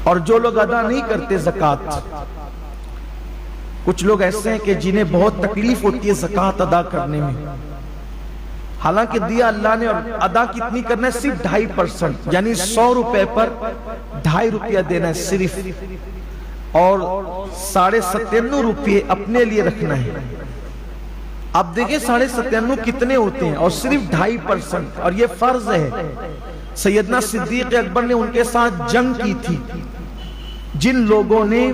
اور جو لوگ ادا نہیں کرتے زکوٰۃ، کچھ لوگ ایسے ہیں کہ جنہیں بہت تکلیف ہوتی ہے زکوٰۃ ادا کرنے میں، حالانکہ دیا اللہ نے، اور ادا کتنی کرنا ہے؟ صرف 2.5%، یعنی 100 روپے پر 2.5 روپیہ دینا ہے صرف، اور 97.5 روپے اپنے لیے رکھنا ہے۔ اب دیکھیں 97.5 کتنے ہوتے ہیں، اور صرف 2.5%، اور یہ فرض ہے۔ سیدنا صدیق اکبر نے ان کے ساتھ جنگ کی تھی، جن لوگوں نے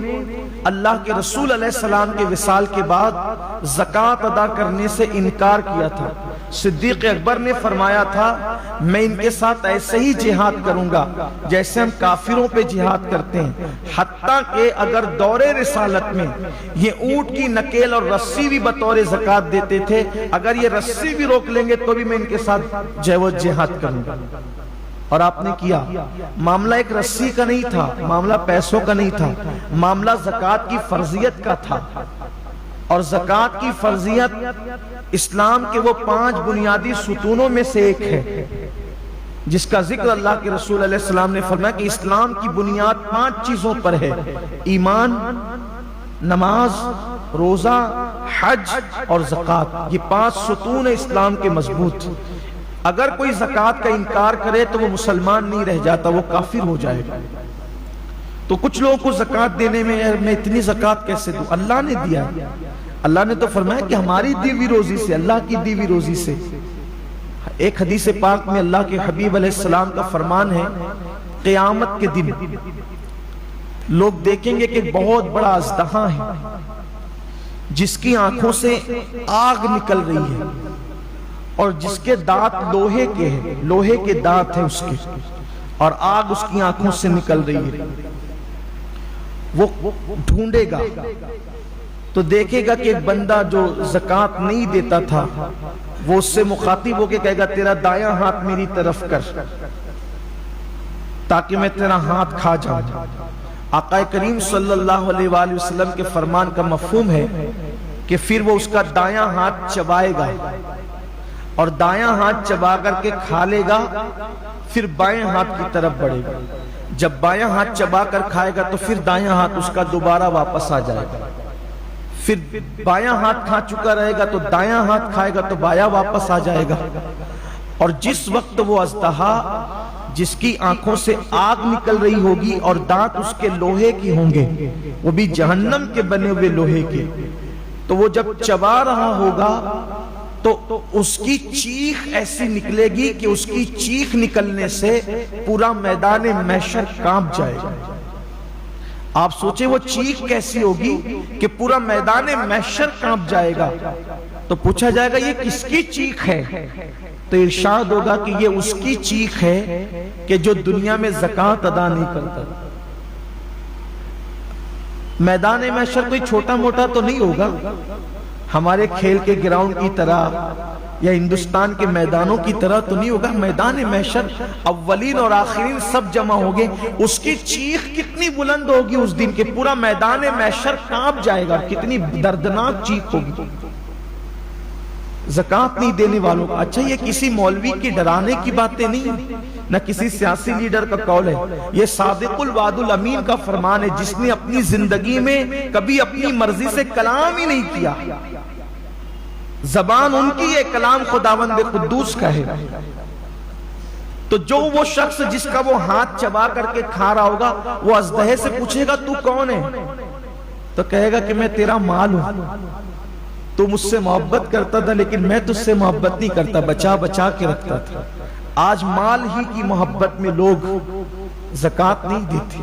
اللہ کے رسول علیہ السلام کے وصال کے بعد زکوٰۃ ادا کرنے سے انکار کیا تھا۔ صدیق اکبر نے فرمایا تھا میں ان کے ساتھ ایسے ہی جہاد کروں گا جیسے ہم کافروں پہ جہاد کرتے ہیں، حتیٰ کہ اگر دور رسالت میں یہ اونٹ کی نکیل اور رسی بھی بطور زکوٰۃ دیتے تھے، اگر یہ رسی بھی روک لیں گے تو بھی میں ان کے ساتھ جہاد کروں گا۔ اور آپ نے کیا۔ معاملہ ایک رسی کا نہیں تھا، معاملہ پیسوں کا نہیں تھا، معاملہ زکوٰۃ کی فرضیت کا تھا۔ اور زکوٰۃ کی فرضیت اسلام کے وہ 5 بنیادی ستونوں میں سے ایک ہے، جس کا ذکر اللہ کے رسول علیہ السلام نے فرمایا کہ اسلام کی بنیاد 5 چیزوں پر ہے: ایمان، نماز، روزہ، حج اور زکوٰۃ۔ یہ 5 ستون ہیں اسلام کے مضبوط۔ اگر کوئی زکوٰۃ کا انکار کرے تو وہ مسلمان نہیں رہ جاتا، وہ کافر ہو جائے گا۔ تو کچھ لوگوں کو زکوٰۃ دینے میں میں اتنی زکوٰۃ کیسے دوں؟ اللہ نے دیا، اللہ نے تو فرمایا کہ ہماری دی ہوئی روزی سے، اللہ کی دی ہوئی روزی سے۔ ایک حدیث پاک میں اللہ کے حبیب علیہ السلام کا فرمان ہے، قیامت کے دن لوگ دیکھیں گے کہ بہت بڑا اژدہا ہے جس کی آنکھوں سے آگ نکل رہی ہے، اور جس کے دانت لوہے کے ہیں، لوہے کے دانت ہیں اس کے، اور آگ اس کی آنکھوں سے نکل رہی ہے۔ وہ ڈھونڈے گا تو دیکھے گا کہ ایک بندہ جو زکوٰۃ نہیں دیتا تھا، وہ اس سے مخاطب ہو کے کہے گا تیرا دایاں ہاتھ میری طرف کر تاکہ میں تیرا ہاتھ کھا جاؤں۔ آقا کریم صلی اللہ علیہ وآلہ وسلم کے فرمان کا مفہوم ہے کہ پھر وہ اس کا دایاں ہاتھ چبائے گا، اور دایاں ہاتھ چبا کر کے کھا لے گا، پھر بائیں ہاتھ کی طرف بڑھے گا۔ جب بائیں ہاتھ چبا کر کھائے گا تو پھر دایاں ہاتھ اس کا دوبارہ واپس آ جائے گا، پھر بایاں ہاتھ کھا چکا رہے گا تو دایاں ہاتھ کھائے گا تو بایاں واپس آ جائے گا۔ اور جس وقت وہ اژدہا جس کی آنکھوں سے آگ نکل رہی ہوگی اور دانت اس کے لوہے کی ہوں گے، وہ بھی جہنم کے بنے ہوئے لوہے کے، تو وہ جب چبا رہا ہوگا تو اس کی چیخ ایسی نکلے گی کہ اس کی چیخ نکلنے سے پورا میدان محشر کانپ جائے گا۔ آپ سوچیں وہ چیخ کیسی ہوگی کہ پورا میدان محشر کانپ جائے گا۔ تو پوچھا جائے گا یہ کس کی چیخ ہے؟ تو ارشاد ہوگا کہ یہ اس کی چیخ ہے کہ جو دنیا میں زکوٰۃ ادا نہیں کرتا۔ میدان محشر کوئی چھوٹا موٹا تو نہیں ہوگا، ہمارے کھیل کے گراؤنڈ کی طرح یا ہندوستان کے میدانوں کی طرح تو نہیں ہوگا۔ میدان محشر اولین اور آخرین سب جمع ہوگے، اس کی چیخ کتنی بلند ہوگی اس دن کہ پورا میدان محشر کانپ جائے گا، کتنی دردناک چیخ ہوگی زکوٰۃ نہیں دینے والوں کا۔ اچھا یہ کسی مولوی کی ڈرانے کی باتیں نہیں ہیں، نہ کسی سیاسی لیڈر کا قول ہے، یہ صادق الوعد الامین کا فرمان ہے، جس نے اپنی زندگی میں کبھی اپنی مرضی سے کلام ہی نہیں کیا۔ زبان ان کی ہے، کلام خداوند قدوس کا ہے۔ تو جو وہ شخص جس کا وہ ہاتھ چبا کر کے کھا رہا ہوگا، وہ اژدہے سے پوچھے گا تو کون ہے؟ تو کہے گا کہ میں تیرا مال ہوں، تو مجھ سے محبت کرتا تھا لیکن میں تجھ سے محبت نہیں کرتا، بچا بچا کے رکھتا تھا۔ آج مال ہی کی محبت میں لوگ زکوٰۃ نہیں دیتے۔